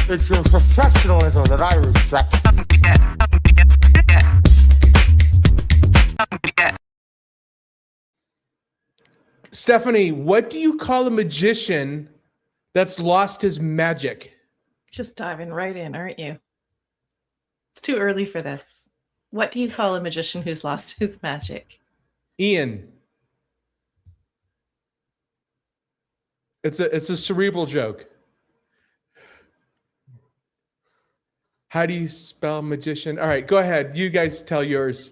It's your professionalism that I respect. Stephanie, what do you call a magician that's lost his magic? Just diving right in, aren't you? It's too early for this. What do you call a magician who's lost his magic? Ian. It's a cerebral joke. How do you spell magician? All right, go ahead. You guys tell yours.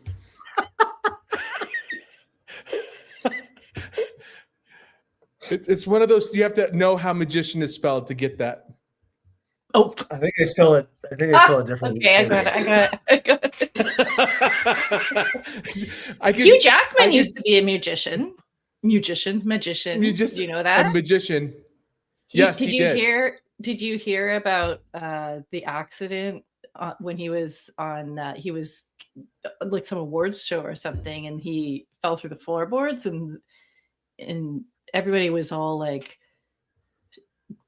It's one of those, you have to know how magician is spelled to get that. Oh, I think they spell it differently. okay, I got it. Hugh Jackman used to be a magician. Magician. You know that? A magician. Yes, did you hear about the accident when he was on he was like some awards show or something, and he fell through the floorboards, and everybody was all like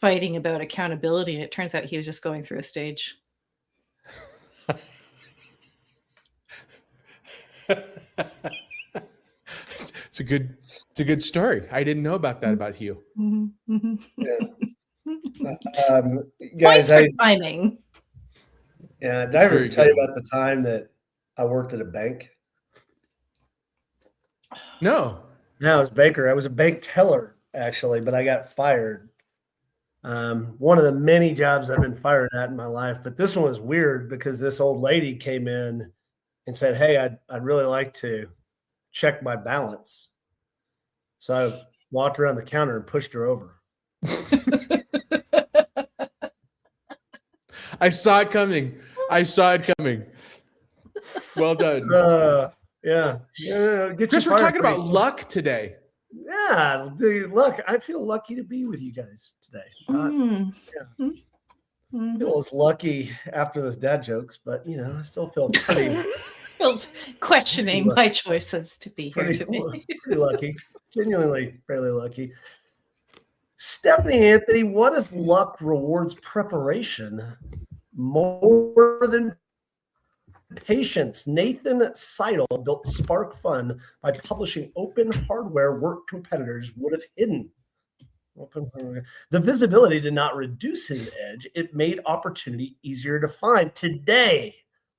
fighting about accountability, and it turns out he was just going through a stage. It's a good story. I didn't know about that about Hugh. Mm-hmm. Yeah. Points for timing. Yeah, did I ever tell you about the time that I worked at a bank? No. No, I was a banker. I was a bank teller, actually, but I got fired. One of the many jobs I've been fired at in my life, but this one was weird because this old lady came in and said, "Hey, I'd really like to check my balance." So I walked around the counter and pushed her over. I saw it coming. Well done. Yeah. Chris, we're talking about luck today. Yeah, dude, look, I feel lucky to be with you guys today. I feel as lucky after those dad jokes, but I still feel pretty questioning my choices to be here today. Pretty lucky, genuinely fairly lucky. Stephanie Anthony, what if luck rewards preparation more than patience? Nathan Seidel built Spark Fun by publishing open hardware work competitors would have hidden. The visibility did not reduce his edge. It made opportunity easier to find. Today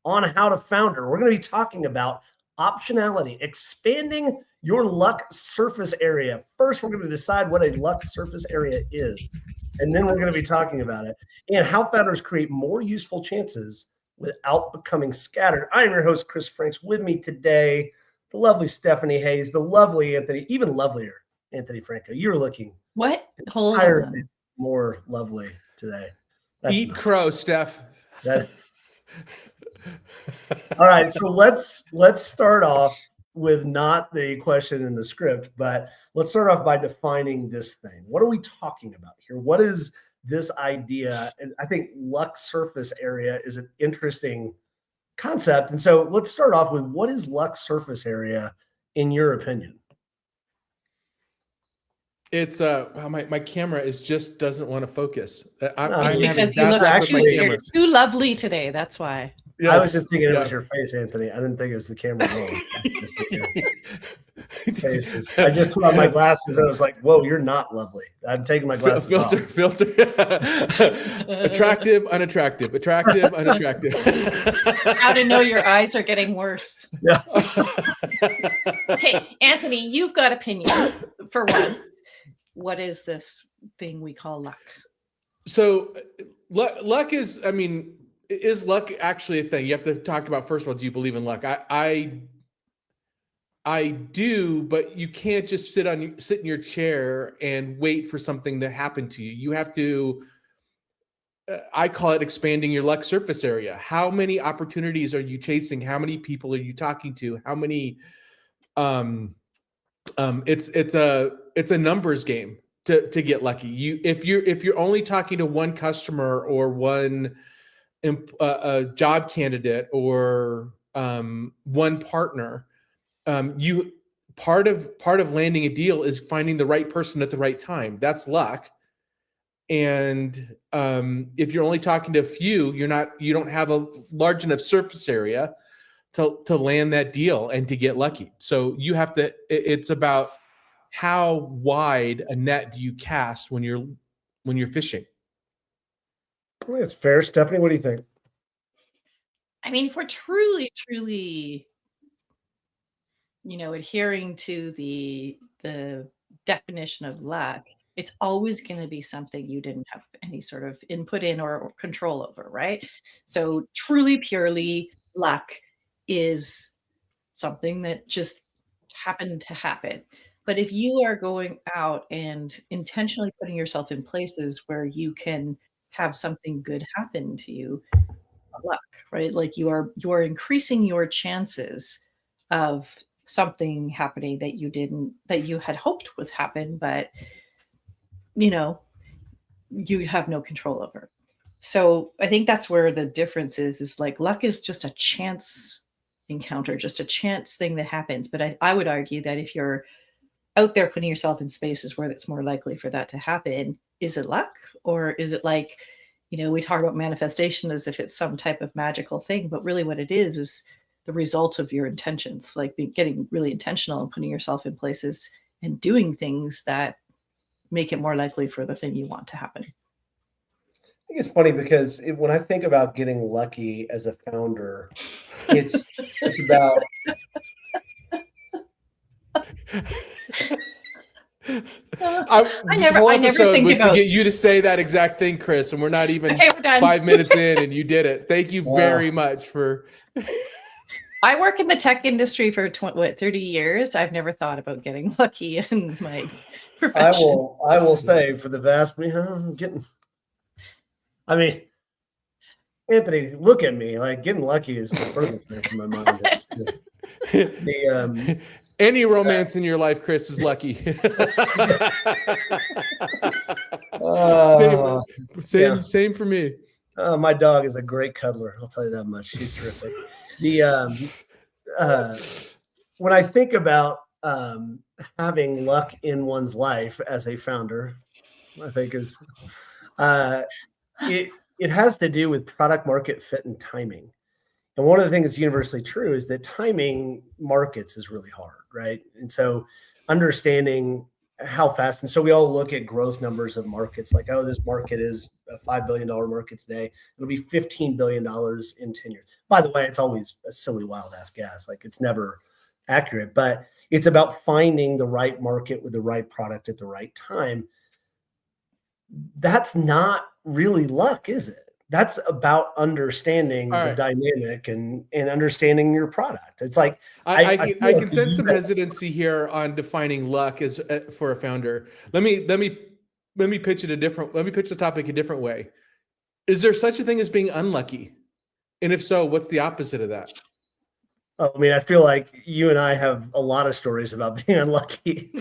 on How to Founder, we're going to be talking about optionality, expanding your luck surface area. First, we're going to decide what a luck surface area is, and then we're going to be talking about it and how founders create more useful chances without becoming scattered. I am your host, Chris Franks. With me today, the lovely Stephanie Hayes, the lovely Anthony, even lovelier Anthony Franco. You're looking more lovely today. Eat crow, Steph. All right, so let's start off with not the question in the script, but let's start off by defining this thing. What are we talking about here? What is this idea? And I think luck surface area is an interesting concept. And so let's start off with, what is luck surface area in your opinion? It's my camera just doesn't want to focus. Because you're too lovely today. That's why. Yes. I was just thinking it was your face, Anthony. I didn't think it was the camera. I just put on my glasses and I was like, "Whoa, you're not lovely." I'm taking my glasses off. Filter. Attractive, unattractive. Attractive, unattractive. How to know your eyes are getting worse. Yeah. Okay, Anthony, you've got opinions for once. What is this thing we call luck? So luck is, is luck actually a thing? You have to talk about, first of all, do you believe in luck? I do, but you can't just sit in your chair and wait for something to happen to you. You have to, I call it expanding your luck surface area. How many opportunities are you chasing? How many people are you talking to? How many, it's a numbers game to get lucky. If you're only talking to one customer or one a job candidate or one partner, part of landing a deal is finding the right person at the right time. That's luck. And if you're only talking to a few, you don't have a large enough surface area to land that deal and to get lucky. So you have to, it's about how wide a net do you cast when you're fishing. I think it's fair. Stephanie, what do you think? I mean, if we're truly, adhering to the definition of luck, it's always going to be something you didn't have any sort of input in or control over, right? So truly, purely luck is something that just happened to happen. But if you are going out and intentionally putting yourself in places where you can have something good happen to you, luck, right? Like you are increasing your chances of something happening that you had hoped was happen, but you have no control over. So I think that's where the difference is like luck is just a chance encounter, just a chance thing that happens. But I would argue that if you're out there putting yourself in spaces where it's more likely for that to happen, is it luck? Or is it like, we talk about manifestation as if it's some type of magical thing, but really what it is the result of your intentions, like getting really intentional and putting yourself in places and doing things that make it more likely for the thing you want to happen. I think it's funny because when I think about getting lucky as a founder, it's about This whole episode was to get you to say that exact thing, Chris, and we're not even Okay, we're done. 5 minutes in, and you did it. Thank you very much for. I work in the tech industry for 30 years. I've never thought about getting lucky in my profession. I will say for the vast, Anthony, look at me. Like getting lucky is the furthest thing from my mind. It's just the any romance in your life, Chris, is lucky. Same for me. My dog is a great cuddler. I'll tell you that much. She's terrific. When I think about having luck in one's life as a founder, I think is it has to do with product market fit and timing. And one of the things that's universally true is that timing markets is really hard, right? And so understanding how fast, and so we all look at growth numbers of markets like, oh, this market is a $5 billion market today. It'll be $15 billion in 10 years. By the way, it's always a silly, wild ass guess. Like it's never accurate, but it's about finding the right market with the right product at the right time. That's not really luck, is it? That's about understanding the dynamic and understanding your product. It's like I can sense some hesitancy here on defining luck as for a founder. Let me pitch it Let me pitch the topic a different way. Is there such a thing as being unlucky? And if so, what's the opposite of that? I mean, I feel like you and I have a lot of stories about being unlucky.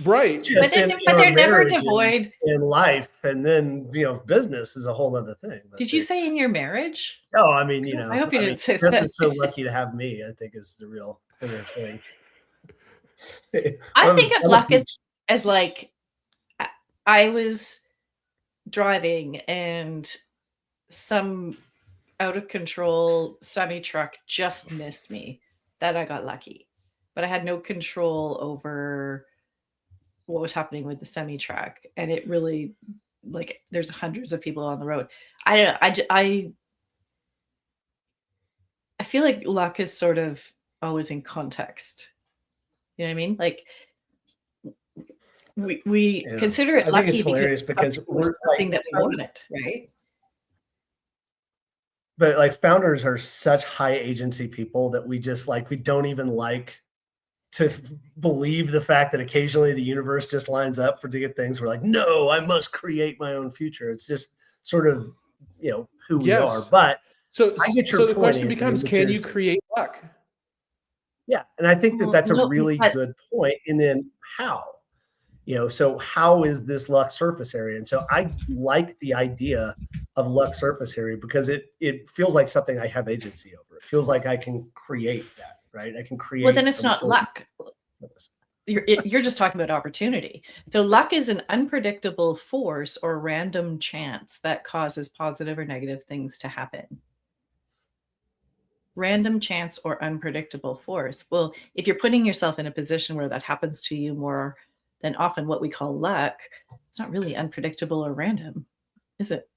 Right. But they're never devoid in life. And then, business is a whole other thing. Did you say in your marriage? Oh, I mean, I hope you didn't say Chris that. is so lucky to have me, I think is the real thing. I think of luck as like, I was driving and some out of control semi truck just missed me. That I got lucky, but I had no control over what was happening with the semi truck, and it really, like, there's hundreds of people on the road. I feel like luck is sort of always in context. You know what I mean? Like we consider it lucky because we're something that we want it, right? But like founders are such high agency people that we just we don't even like to believe the fact that occasionally the universe just lines up to get things. We're like, no, I must create my own future. It's just sort of, who we are. But so the question becomes, can you create luck? Yeah. And I think that's a really good point. And then how? So how is this luck surface area? And so I like the idea of luck surface area because it feels like something I have agency over. It feels like I can create that, right? I can create. Well, then it's not luck. you're just talking about opportunity. So luck is an unpredictable force or random chance that causes positive or negative things to happen. Random chance or unpredictable force. Well, if you're putting yourself in a position where that happens to you more than often, what we call luck, it's not really unpredictable or random, is it?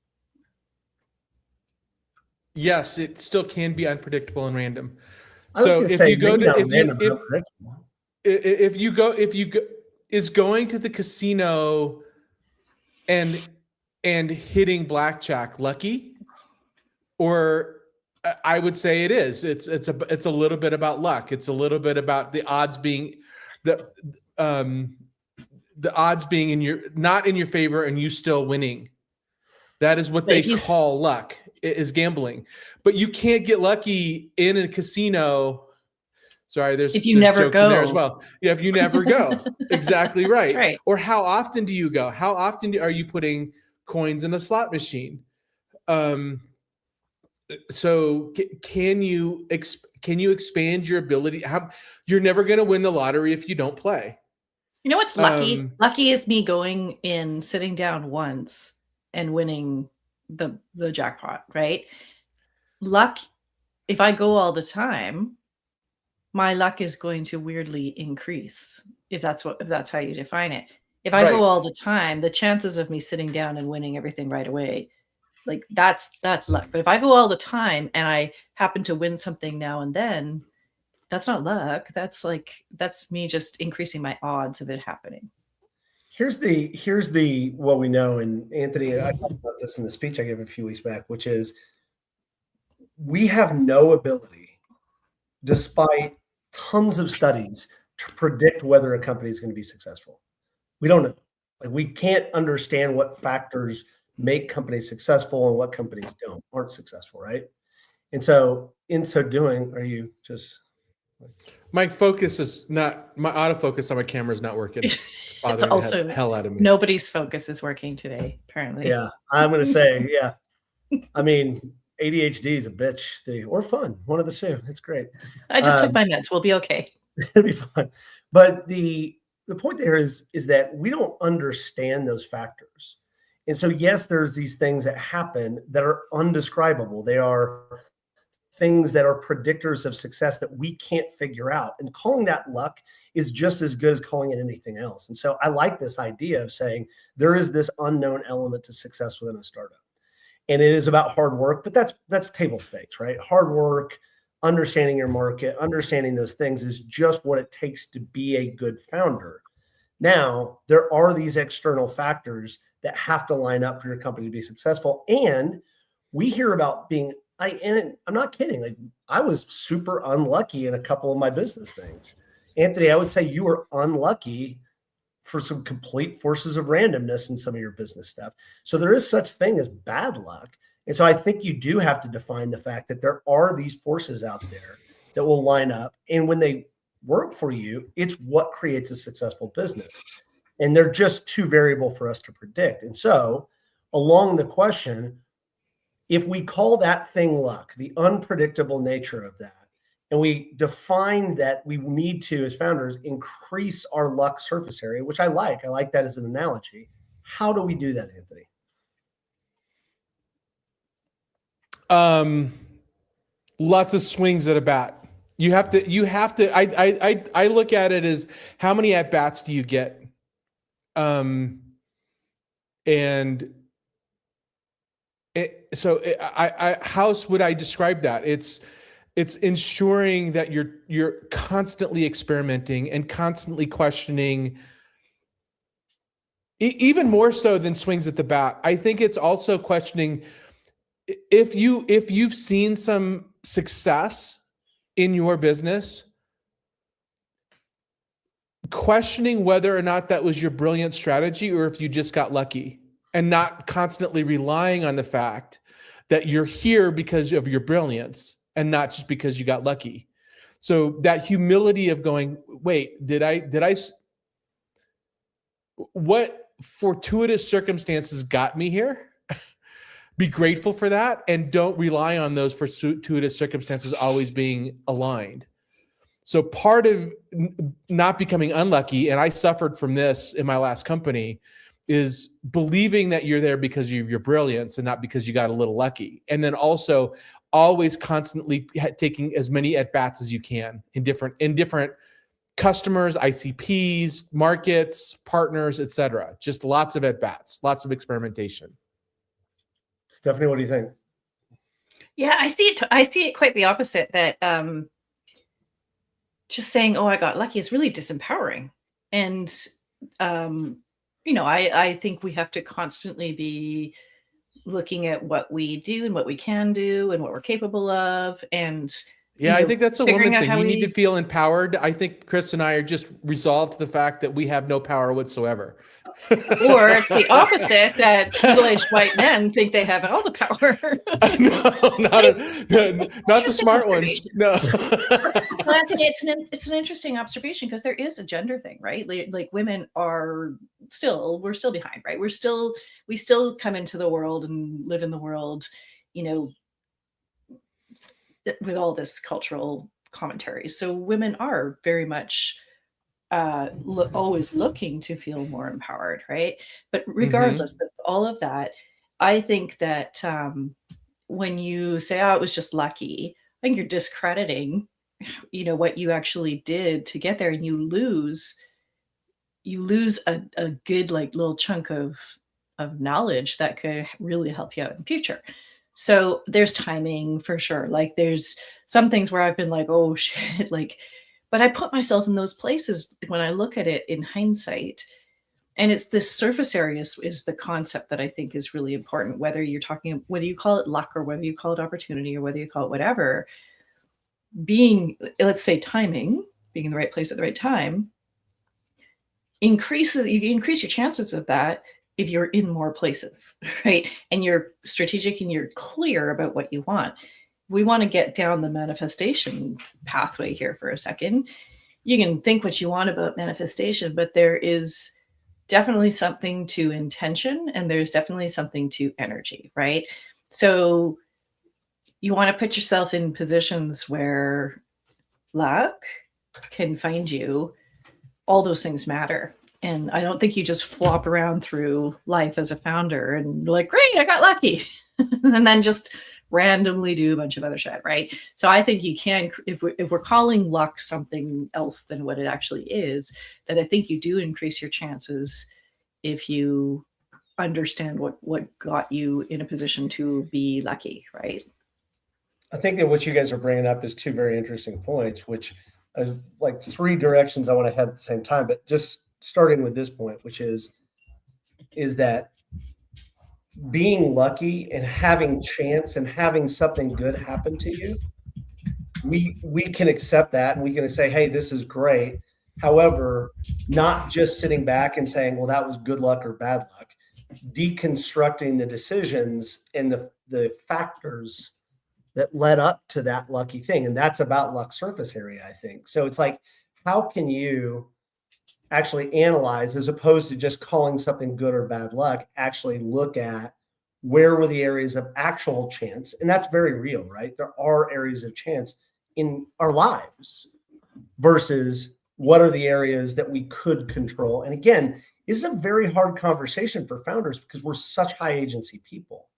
Yes, it still can be unpredictable and random. I was So gonna if say you go maybe to not if random, you but unpredictable. if you go is going to the casino and hitting blackjack lucky? Or I would say it is. It's a little bit about luck. It's a little bit about the odds being the odds being not in your favor and you still winning. That is what they call luck, is gambling. But you can't get lucky in a casino. Sorry, there's jokes in there as well. Yeah, if you never go. Exactly right. That's right. Or how often do you go? How often are you putting coins in a slot machine? So can you expand your ability? You're never going to win the lottery if you don't play. You know what's lucky? Lucky is me going in, sitting down once and winning the jackpot, right? Luck, if I go all the time, my luck is going to weirdly increase, if that's how you define it. If I go all the time, the chances of me sitting down and winning everything right away, like that's luck. But if I go all the time and I happen to win something now and then, that's not luck. That's me just increasing my odds of it happening. Here's the what we know, and Anthony, I talked about this in the speech I gave a few weeks back, which is we have no ability, despite tons of studies, to predict whether a company is going to be successful. We don't know. Like, we can't understand what factors make companies successful and what companies aren't successful, right? And so in so doing, are you just... My focus is not, my autofocus on my camera is not working. It's bothering the hell out of me. Nobody's focus is working today, apparently. Yeah, I'm going to say, yeah. I mean, ADHD is a bitch, or fun, one of the two. It's great. I just took my meds. We'll be okay. It'll be fun. But the point there is that we don't understand those factors. And so, yes, there's these things that happen that are undescribable. They are things that are predictors of success that we can't figure out. And calling that luck is just as good as calling it anything else. And so I like this idea of saying there is this unknown element to success within a startup. And it is about hard work, but that's table stakes, right? Hard work, understanding your market, understanding those things is just what it takes to be a good founder. Now, there are these external factors that have to line up for your company to be successful. And we hear about and I'm not kidding. Like, I was super unlucky in a couple of my business things. Anthony, I would say you were unlucky for some complete forces of randomness in some of your business stuff. So there is such thing as bad luck. And so I think you do have to define the fact that there are these forces out there that will line up. And when they work for you, it's what creates a successful business. And they're just too variable for us to predict. And so along the question, if we call that thing luck, the unpredictable nature of that, and we define that we need to, as founders, increase our luck surface area, which I like that as an analogy. How do we do that, Anthony? Lots of swings at a bat. You have to, I look at it as how many at bats do you get? How would I describe that? It's ensuring that you're constantly experimenting and constantly questioning, even more so than swings at the bat. I think it's also questioning if you've seen some success in your business, questioning whether or not that was your brilliant strategy or if you just got lucky, and not constantly relying on the fact that you're here because of your brilliance and not just because you got lucky. So that humility of going, wait, what fortuitous circumstances got me here? Be grateful for that and don't rely on those fortuitous circumstances always being aligned. So part of not becoming unlucky, and I suffered from this in my last company, is believing that you're there because of your brilliance and not because you got a little lucky. And then also always constantly taking as many at bats as you can in different customers, ICPs, markets, partners, etc. Just lots of at bats, lots of experimentation. Stephanie, what do you think? Yeah, I see it. I see it quite the opposite. That just saying, "Oh, I got lucky," is really disempowering. And I think we have to constantly be looking at what we do and what we can do and what we're capable of, and Yeah, I think that's a woman out thing. how You need we- to feel empowered. I think Chris and I are just resolved to the fact that we have no power whatsoever. Or it's the opposite, that middle-aged white men think they have all the power. Not the smart ones. No. Well, it's an interesting observation, because there is a gender thing, right? Like women are we're still behind, right? We still come into the world and live in the world, with all this cultural commentary. So women are very much always looking to feel more empowered, right? But regardless of all of that, I think that when you say, "Oh, it was just lucky," I think you're discrediting, what you actually did to get there, and you lose a good little chunk of knowledge that could really help you out in the future. So there's timing for sure. Like there's some things where I've been like, "Oh shit," but I put myself in those places when I look at it in hindsight. And it's this surface area is the concept that I think is really important, whether you call it luck, or whether you call it opportunity, or whether you call it whatever. Let's say timing, being in the right place at the right time, you increase your chances of that if you're in more places, right? And you're strategic and you're clear about what you want. We want to get down the manifestation pathway here for a second. You can think what you want about manifestation, but there is definitely something to intention, and there's definitely something to energy, right? So you want to put yourself in positions where luck can find you. All those things matter. And I don't think you just flop around through life as a founder and be like, "Great, I got lucky," and then just randomly do a bunch of other shit, right? So I think you can, if we're calling luck something else than what it actually is, that I think you do increase your chances if you understand what got you in a position to be lucky, right? I think that what you guys are bringing up is two very interesting points, which are like three directions I want to head at the same time. But just starting with this point, which is that being lucky and having chance and having something good happen to you, we can accept that, and we can say, "Hey, this is great." However, not just sitting back and saying, "Well, that was good luck or bad luck," deconstructing the decisions and the factors that led up to that lucky thing. And that's about luck surface area, I think. So it's like, how can you actually analyze, as opposed to just calling something good or bad luck, actually look at where were the areas of actual chance? And that's very real, right? There are areas of chance in our lives versus what are the areas that we could control. And again, this is a very hard conversation for founders because we're such high agency people.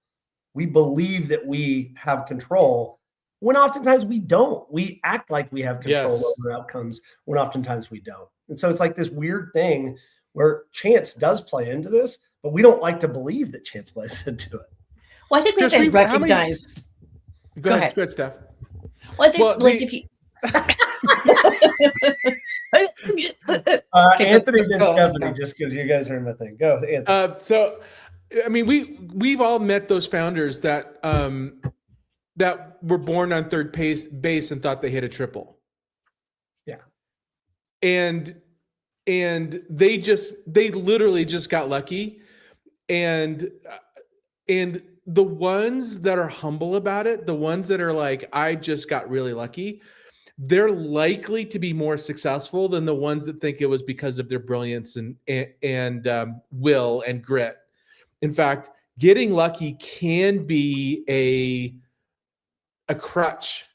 We believe that we have control when oftentimes we don't. We act like we have control over outcomes when oftentimes we don't. And so it's like this weird thing where chance does play into this, but we don't like to believe that chance plays into it. Well, I think we have to recognize. Go ahead, Steph. Well, I think if you. Anthony and Stephanie, just because you guys are in my thing. Go, Anthony. So, I mean, we've all met those founders that that were born on third base and thought they hit a triple. Yeah, and they literally just got lucky, and the ones that are humble about it, the ones that are like, "I just got really lucky," they're likely to be more successful than the ones that think it was because of their brilliance and will and grit. In fact, getting lucky can be a crutch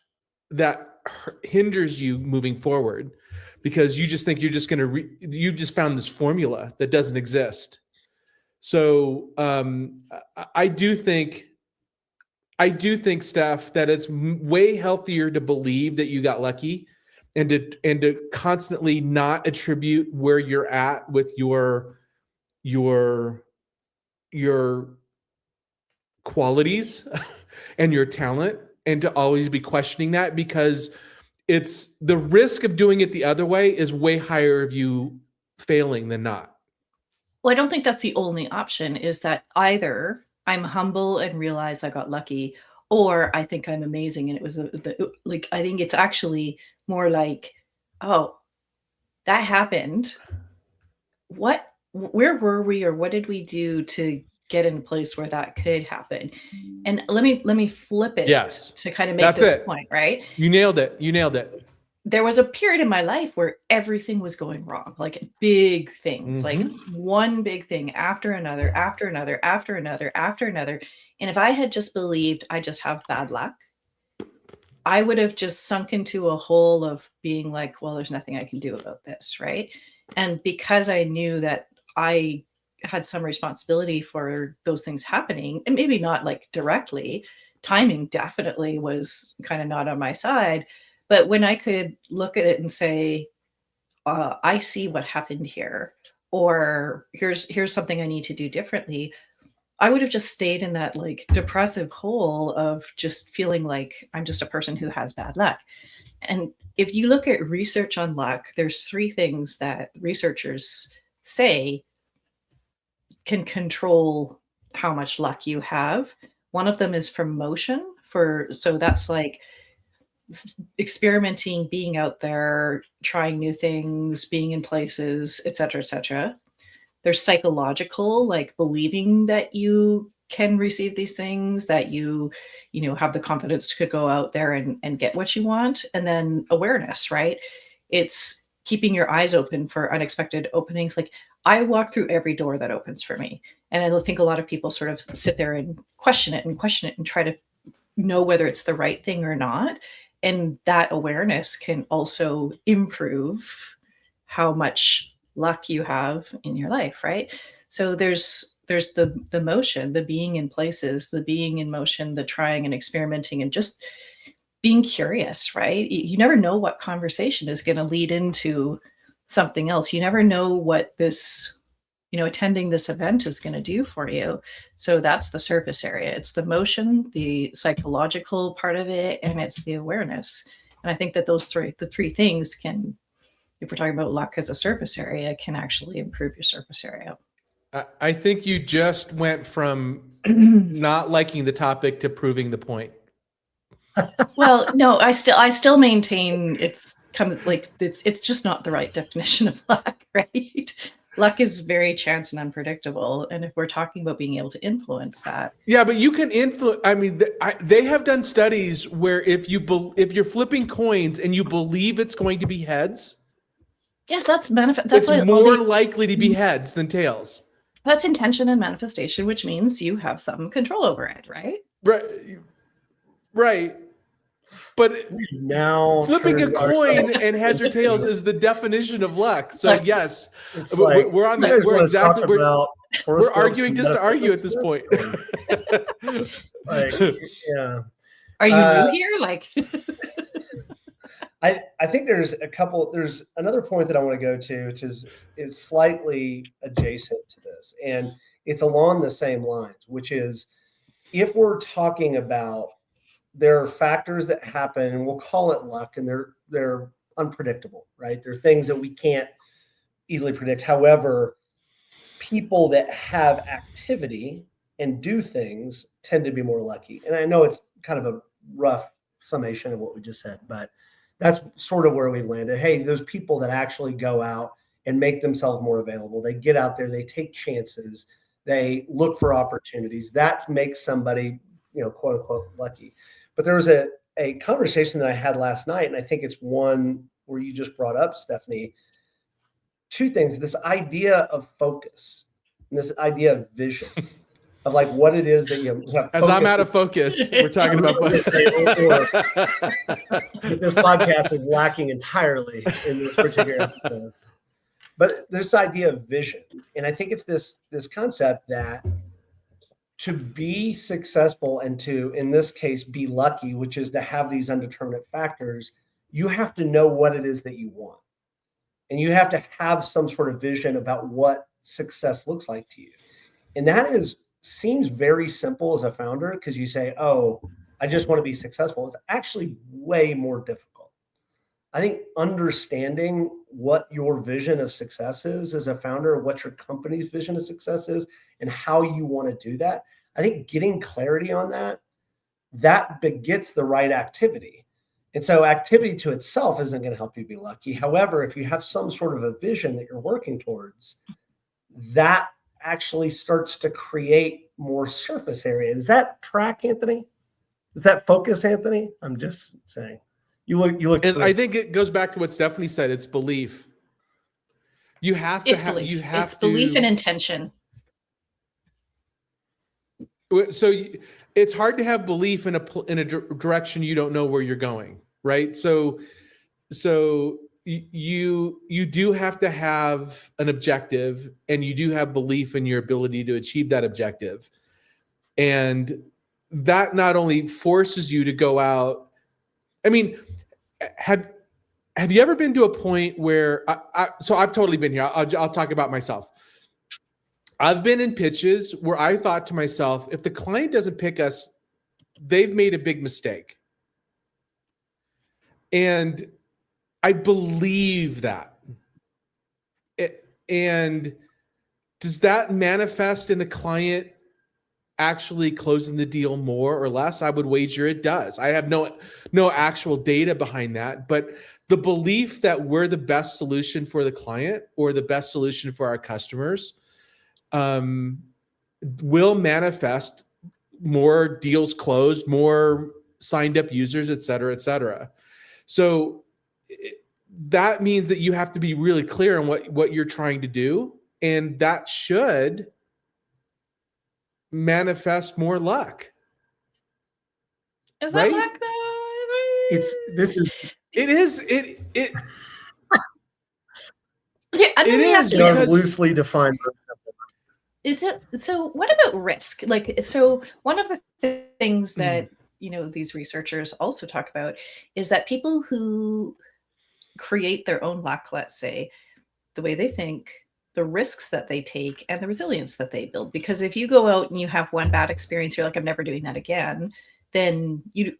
that hinders you moving forward, because you just think you're just going to you just found this formula that doesn't exist. So I do think, Steph, that it's way healthier to believe that you got lucky, and to constantly not attribute where you're at with your qualities and your talent, and to always be questioning that, because it's the risk of doing it the other way is way higher of you failing than not. Well, I don't think that's the only option, is that either I'm humble and realize I got lucky, or I think I'm amazing and it was like, I think it's actually more like, oh, that happened. Where were we, or what did we do to get in a place where that could happen? And let me flip it, Yes. to kind of make That's this it. point, right? You nailed it. There was a period in my life where everything was going wrong, like big things, like one big thing after another, after another, after another, after another. And if I had just believed I just have bad luck, I would have just sunk into a hole of being like, well, there's nothing I can do about this, right? And because I knew that I had some responsibility for those things happening, and maybe not like directly, timing definitely was kind of not on my side. But when I could look at it and say, I see what happened here, or here's something I need to do differently, I would have just stayed in that like depressive hole of just feeling like I'm just a person who has bad luck. And if you look at research on luck, there's 3 things that researchers say can control how much luck you have. One of them is from motion. So that's like experimenting, being out there, trying new things, being in places, et cetera, et cetera. There's psychological, like believing that you can receive these things, that you have the confidence to go out there and get what you want. And then awareness, right? It's keeping your eyes open for unexpected openings. Like, I walk through every door that opens for me. And I think a lot of people sort of sit there and question it and try to know whether it's the right thing or not. And that awareness can also improve how much luck you have in your life, right? So there's the motion, the being in places, the being in motion, the trying and experimenting, and just being curious, right? You never know what conversation is going to lead into something else. You never know what this, attending this event is going to do for you. So that's the surface area. It's the motion, the psychological part of it, and it's the awareness. And I think that the three things can, if we're talking about luck as a surface area, can actually improve your surface area. I think you just went from not liking the topic to proving the point. Well, no, I still maintain it's just not the right definition of luck, right? Luck is very chance and unpredictable, and if we're talking about being able to influence that, yeah, but you can influence. I mean, they have done studies where if you're flipping coins and you believe it's going to be heads, yes, that's manifest. It's more likely to be heads than tails. That's intention and manifestation, which means you have some control over it, right? Right. But now flipping a coin and heads or tails is the definition of luck. So yes, we're on that. We're exactly we're arguing just to argue at this point. Yeah. Are you new here? Like, I think there's another point that I want to go to, which is slightly adjacent to this, and it's along the same lines, which is, if we're talking about, there are factors that happen, and we'll call it luck, and they're unpredictable, right? They're things that we can't easily predict. However, people that have activity and do things tend to be more lucky. And I know it's kind of a rough summation of what we just said, but that's sort of where we've landed. Hey, those people that actually go out and make themselves more available, they get out there, they take chances, they look for opportunities, that makes somebody, quote unquote, lucky. But there was a conversation that I had last night, and I think it's one where you just brought up, Stephanie, 2 things: this idea of focus and this idea of vision. of like what it is that you have. As I'm out of focus, we're talking about that this podcast is lacking entirely in this particular episode. But there's this idea of vision. And I think it's this concept that to be successful and to, in this case, be lucky, which is to have these undeterminate factors, you have to know what it is that you want. And you have to have some sort of vision about what success looks like to you. And that seems very simple as a founder because you say, oh, I just want to be successful. It's actually way more difficult. I think understanding what your vision of success is as a founder, what your company's vision of success is, and how you want to do that, I think getting clarity on that begets the right activity. And so activity to itself isn't going to help you be lucky. However, if you have some sort of a vision that you're working towards, that actually starts to create more surface area. Does that track, Anthony? Does that focus, Anthony? I'm just saying. You look. And I think it goes back to what Stephanie said. It's belief. You have to have. Belief. You have it's belief and intention. So it's hard to have belief in a direction you don't know where you're going, right? So you do have to have an objective, and you do have belief in your ability to achieve that objective, and that not only forces you to go out. I mean, have you ever been to a point where so I've totally been here. I'll talk about myself. I've been in pitches where I thought to myself, if the client doesn't pick us, they've made a big mistake. And I believe that. And does that manifest in a client actually closing the deal more or less? I would wager it does. I have no actual data behind that, but the belief that we're the best solution for the client or the best solution for our customers will manifest more deals closed, more signed up users, et cetera, et cetera. So that means that you have to be really clear on what you're trying to do, and that should manifest more luck. Is right? that luck though? It is. Yeah, I'm It gonna is ask you because- this. loosely defined. Is it so? What about risk? Like, so one of the things that these researchers also talk about is that people who create their own luck, let's say, the way they think, the risks that they take, and the resilience that they build. Because if you go out and you have one bad experience, you're like, I'm never doing that again. Then you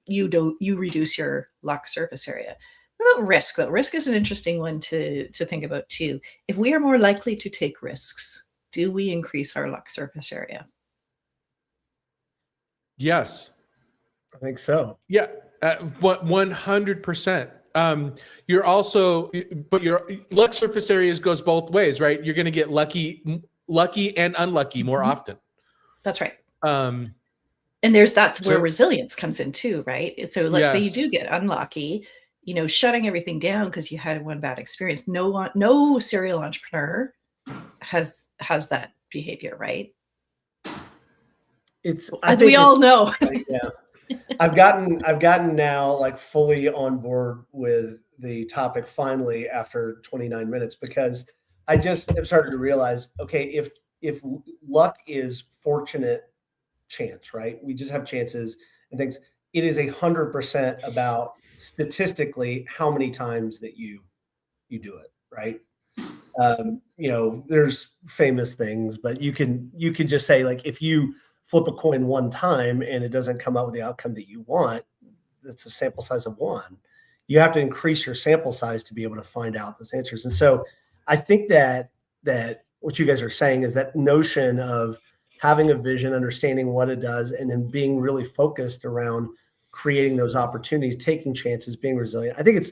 reduce your luck surface area. What about risk though? Risk is an interesting one to think about too. If we are more likely to take risks, do we increase our luck surface area? Yes. I think so. Yeah. 100%. You're also, but your luck surface areas goes both ways, right? You're going to get lucky and unlucky more often. That's right. Um, And that's where resilience comes in too, right? So let's say you Yes. do get unlucky, shutting everything down because you had one bad experience. No serial entrepreneur has that behavior, right? As we all know. Yeah. I've gotten now like fully on board with the topic finally after 29 minutes, because I just have started to realize, okay, if luck is fortunate chance, right? We just have chances and things. It is 100% about statistically how many times that you do it, right? There's famous things, but you can just say, like, if you flip a coin one time and it doesn't come out with the outcome that you want, it's a sample size of one. You have to increase your sample size to be able to find out those answers. And so I think that what you guys are saying is that notion of having a vision, understanding what it does, and then being really focused around creating those opportunities, taking chances, being resilient. I think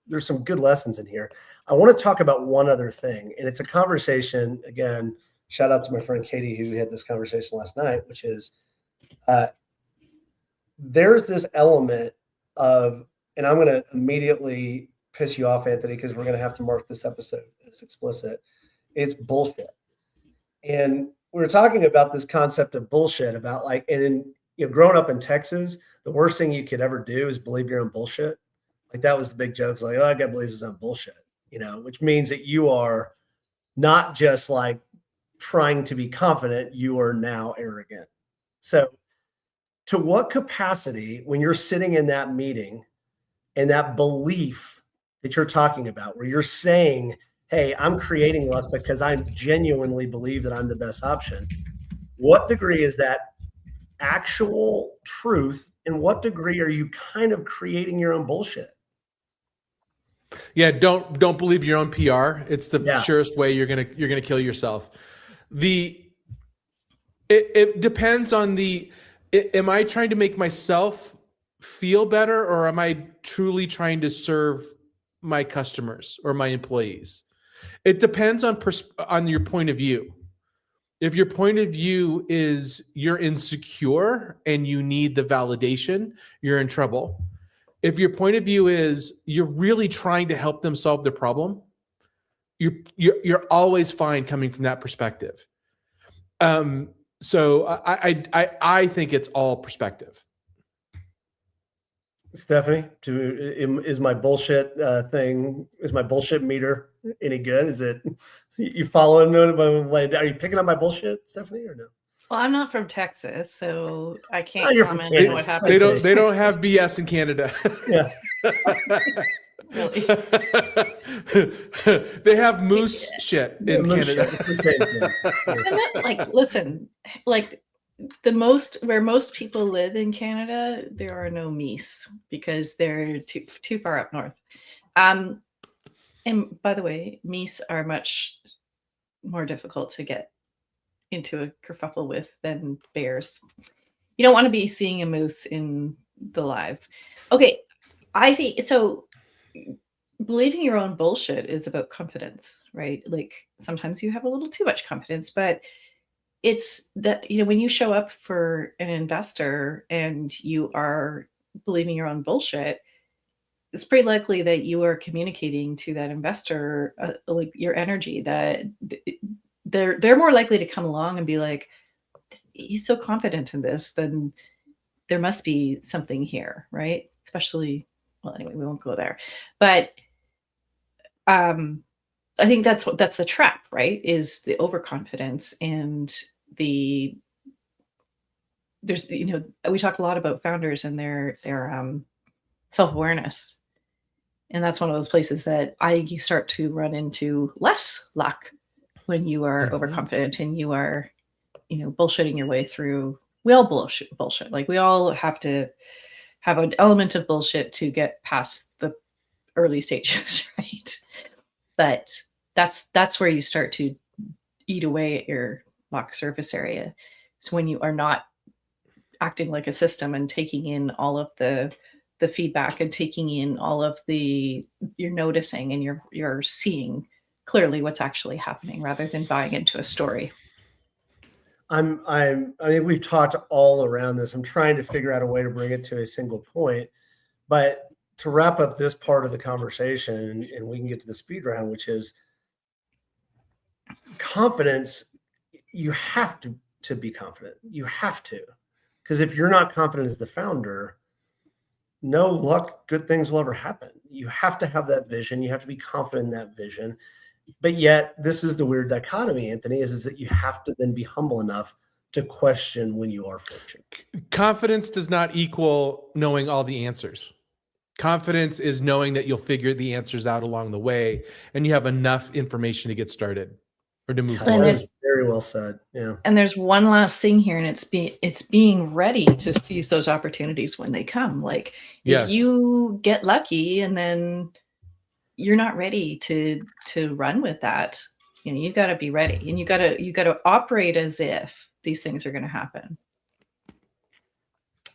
there's some good lessons in here. I want to talk about one other thing, and it's a conversation, again, shout out to my friend Katie, who had this conversation last night, which is there's this element of, and I'm going to immediately piss you off, Anthony, because we're going to have to mark this episode as explicit. It's bullshit. And we were talking about this concept of bullshit about like, and in, growing up in Texas, the worst thing you could ever do is believe your own bullshit. Like that was the big joke. It's like, oh, that guy believes his own bullshit, which means that you are not just like trying to be confident, you are now arrogant. So to what capacity, when you're sitting in that meeting and that belief that you're talking about, where you're saying, hey, I'm creating luck because I genuinely believe that I'm the best option, what degree is that actual truth, and what degree are you kind of creating your own bullshit? Yeah, don't believe your own PR. It's the surest way you're gonna kill yourself. It depends on am I trying to make myself feel better, or am I truly trying to serve my customers or my employees? It depends on your point of view. If your point of view is you're insecure and you need the validation, you're in trouble. If your point of view is you're really trying to help them solve their problem, you're always fine coming from that perspective. So I think it's all perspective. Stephanie, is my bullshit is my bullshit meter any good? Is it, you following me? Are you picking up my bullshit, Stephanie, or no? Well, I'm not from Texas, so I can't comment on what happens. They don't have BS in Canada. Yeah. Really? They have moose shit in Canada. It's the same thing. Like, listen, like where most people live in Canada, there are no meese because they're too far up north. And by the way, meese are much more difficult to get into a kerfuffle with than bears. You don't want to be seeing a moose in the live. Okay, I think so. Believing your own bullshit is about confidence, right? Like sometimes you have a little too much confidence, but it's that, when you show up for an investor and you are believing your own bullshit, it's pretty likely that you are communicating to that investor like your energy, that they're more likely to come along and be like, he's so confident in this, then there must be something here, right? Especially, well, anyway, we won't go there. But I think that's the trap, right? Is the overconfidence and there's we talk a lot about founders and their self-awareness, and that's one of those places that you start to run into less luck when you are overconfident and you are bullshitting your way through. We all bullshit. Like we all have to have an element of bullshit to get past the early stages, right? But that's where you start to eat away at your luck surface area. It's when you are not acting like a system and taking in all of the feedback and taking in all of you're noticing and you're seeing clearly what's actually happening rather than buying into a story. I mean, we've talked all around this. I'm trying to figure out a way to bring it to a single point, but to wrap up this part of the conversation, and we can get to the speed round, which is confidence. You have to be confident. You have to, because if you're not confident as the founder, no luck, good things will ever happen. You have to have that vision. You have to be confident in that vision. But yet, this is the weird dichotomy, Anthony, is that you have to then be humble enough to question when you are fortunate. Confidence does not equal knowing all the answers. Confidence is knowing that you'll figure the answers out along the way and you have enough information to get started or to move forward. Very well said. Yeah. And there's one last thing here, and it's being ready to seize those opportunities when they come. Like if you get lucky and then you're not ready to run with that, you've got to be ready, and you got to operate as if these things are going to happen.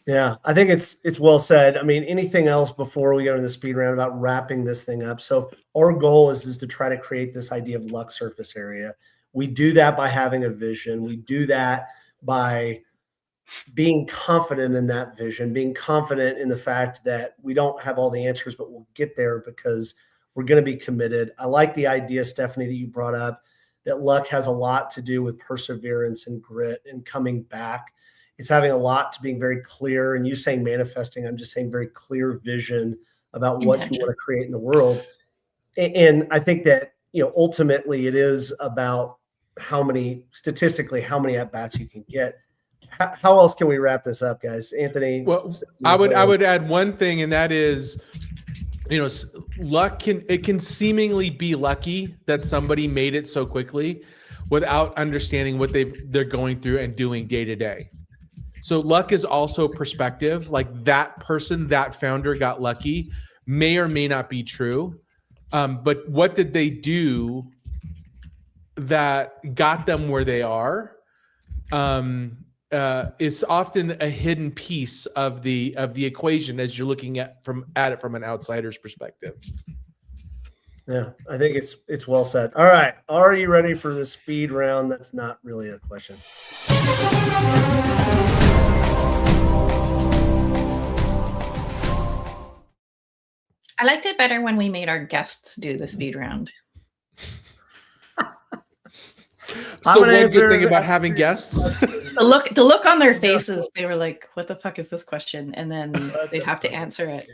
Yeah, I think it's well said. I mean, anything else before we go into the speed round about wrapping this thing up? So our goal is to try to create this idea of luck surface area. We do that by having a vision. We do that by being confident in that vision, being confident in the fact that we don't have all the answers, but we'll get there because we're going to be committed. I like the idea, Stephanie, that you brought up, that luck has a lot to do with perseverance and grit and coming back. It's having a lot to being very clear. And you saying manifesting, I'm just saying very clear vision about what you want to create in the world. And I think that, ultimately it is about statistically, how many at-bats you can get. How else can we wrap this up, guys? Anthony? Well, I would add one thing, and that is, luck can seemingly be lucky that somebody made it so quickly without understanding what they're going through and doing day to day. So luck is also perspective. Like that person, that founder got lucky, may or may not be true. But what did they do that got them where they are? Is often a hidden piece of the equation as you're looking at it from an outsider's perspective. Yeah, I think it's well said. All right, are you ready for the speed round? That's not really a question. I liked it better when we made our guests do the speed round. So one good thing about having guests, the look on their faces, they were like, "What the fuck is this question?" And then they'd have to answer it.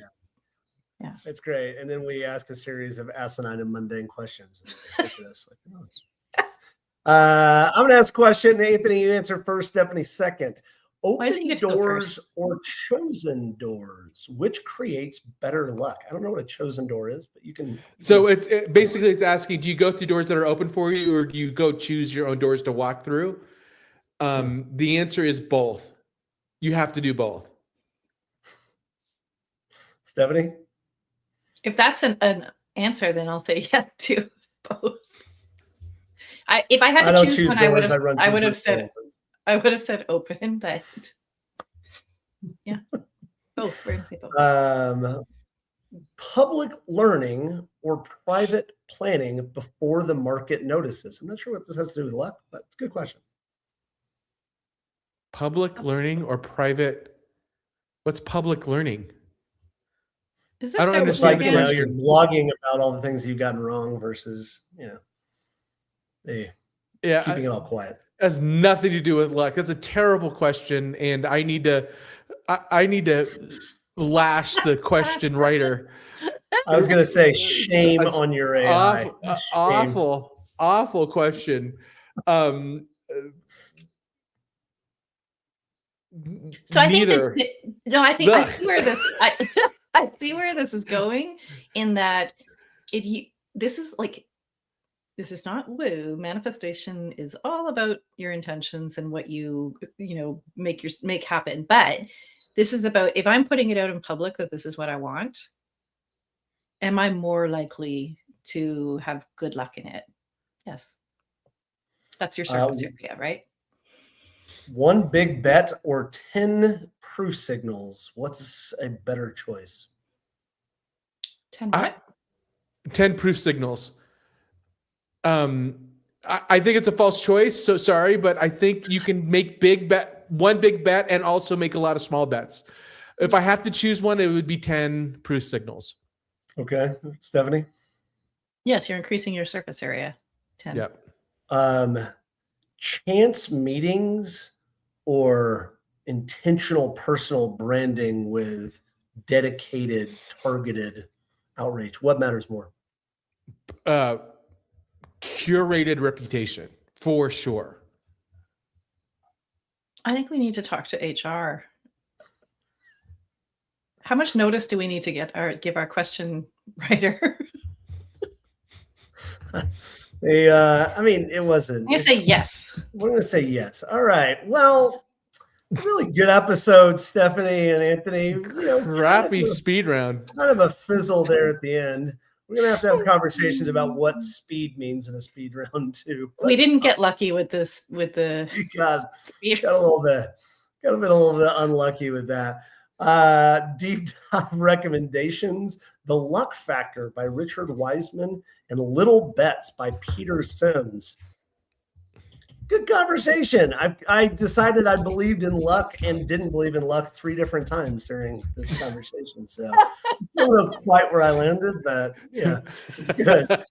Yeah, it's great. And then we ask a series of asinine and mundane questions. I'm going to ask a question. Anthony, you answer first. Stephanie, second. Open doors or chosen doors? Which creates better luck? I don't know what a chosen door is, but you can. So it's asking: do you go through doors that are open for you, or do you go choose your own doors to walk through? The answer is both. You have to do both. Stephanie, if that's an answer, then I'll say yes to both. If I had to choose one, I would have said open, but yeah, both. We're gonna say both. Public learning or private planning before the market notices. I'm not sure what this has to do with luck, but it's a good question. Public learning or private? What's public learning? Is this I don't understand. Like, you're blogging about all the things you've gotten wrong versus, keeping it all quiet. Has nothing to do with luck. That's a terrible question, and I need to lash the question writer. I was going to say shame on your AI. Awful question. So I think I see where this I see where this is going, in that this is not woo. Manifestation is all about your intentions and what you make happen. But this is about, if I'm putting it out in public that this is what I want, am I more likely to have good luck in it? Yes. That's your surface area, right? One big bet or 10 proof signals. What's a better choice? 10 what? 10 proof signals. I think it's a false choice. So sorry, but I think you can make one big bet and also make a lot of small bets. If I have to choose one, it would be 10 proof signals. Okay. Stephanie? Yes, you're increasing your surface area. 10. Yep. Chance meetings or intentional personal branding with dedicated, targeted outreach? What matters more? Curated reputation, for sure. I think we need to talk to HR. How much notice do we need to give our question writer? It wasn't. I'm going to say yes. We're going to say yes. All right. Well, really good episode, Stephanie and Anthony. Crappy speed round. Kind of a fizzle there at the end. We're going to have conversations about what speed means in a speed round too. We didn't get lucky with this, with the. got a little bit unlucky with that. Deep dive recommendations: The Luck Factor by Richard Wiseman and Little Bets by Peter Sims. Good conversation. I decided I believed in luck and didn't believe in luck 3 different times during this conversation. So I don't know quite where I landed, but yeah, it's good.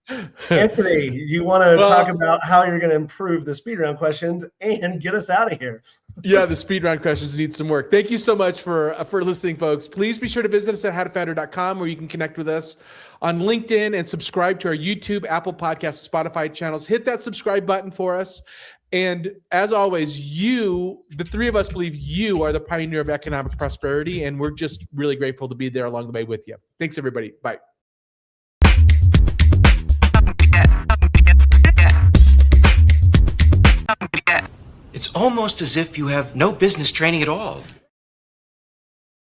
Anthony, you want to talk about how you're going to improve the speed round questions and get us out of here? Yeah, the speed round questions need some work. Thank you so much for listening, folks. Please be sure to visit us at howtofounder.com, where you can connect with us on LinkedIn and subscribe to our YouTube, Apple Podcasts, Spotify channels. Hit that subscribe button for us. And as always, the 3 of us believe you are the pioneer of economic prosperity, and we're just really grateful to be there along the way with you. Thanks, everybody. Bye. It's almost as if you have no business training at all.